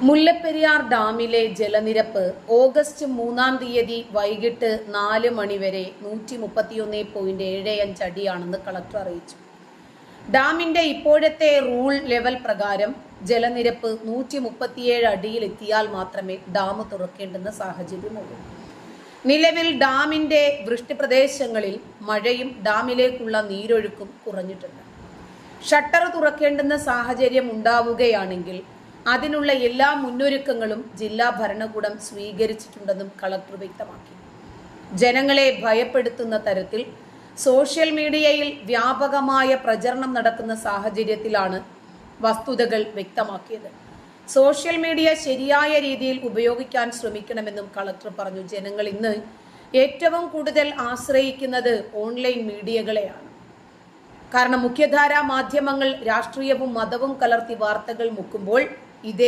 മുല്ലപ്പെരിയാർ ഡാമിലെ ജലനിരപ്പ് ഓഗസ്റ്റ് 3-ാം തീയതി വൈകിട്ട് 4 മണി വരെ 131.75 അടിയാണെന്ന് കളക്ടർ അറിയിച്ചു. ഡാമിന്റെ ഇപ്പോഴത്തെ റൂൾ ലെവൽ പ്രകാരം ജലനിരപ്പ് 137 അടിയിലെത്തിയാൽ മാത്രമേ ഡാം തുറക്കേണ്ടുന്ന സാഹചര്യമുള്ളൂ. നിലവിൽ ഡാമിന്റെ വൃഷ്ടിപ്രദേശങ്ങളിൽ മഴയും ഡാമിലേക്കുള്ള നീരൊഴുക്കും കുറഞ്ഞിട്ടുണ്ട്. ഷട്ടർ തുറക്കേണ്ടുന്ന സാഹചര്യം ഉണ്ടാവുകയാണെങ്കിൽ അതിനുള്ള എല്ലാ മുന്നൊരുക്കങ്ങളും ജില്ലാ ഭരണകൂടം സ്വീകരിച്ചിട്ടുണ്ടെന്നും കളക്ടർ വ്യക്തമാക്കി. ജനങ്ങളെ ഭയപ്പെടുത്തുന്ന തരത്തിൽ സോഷ്യൽ മീഡിയയിൽ വ്യാപകമായ പ്രചരണം നടക്കുന്ന സാഹചര്യത്തിലാണ് വസ്തുതകൾ വ്യക്തമാക്കിയത്. സോഷ്യൽ മീഡിയ ശരിയായ രീതിയിൽ ഉപയോഗിക്കാൻ ശ്രമിക്കണമെന്നും കളക്ടർ പറഞ്ഞു. ജനങ്ങൾ ഇന്ന് ഏറ്റവും കൂടുതൽ ആശ്രയിക്കുന്നത് ഓൺലൈൻ മീഡിയകളെയാണ്. കാരണം മുഖ്യധാരാ മാധ്യമങ്ങൾ രാഷ്ട്രീയവും മതവും കലർത്തി വാർത്തകൾ മുക്കുമ്പോൾ ഇതേ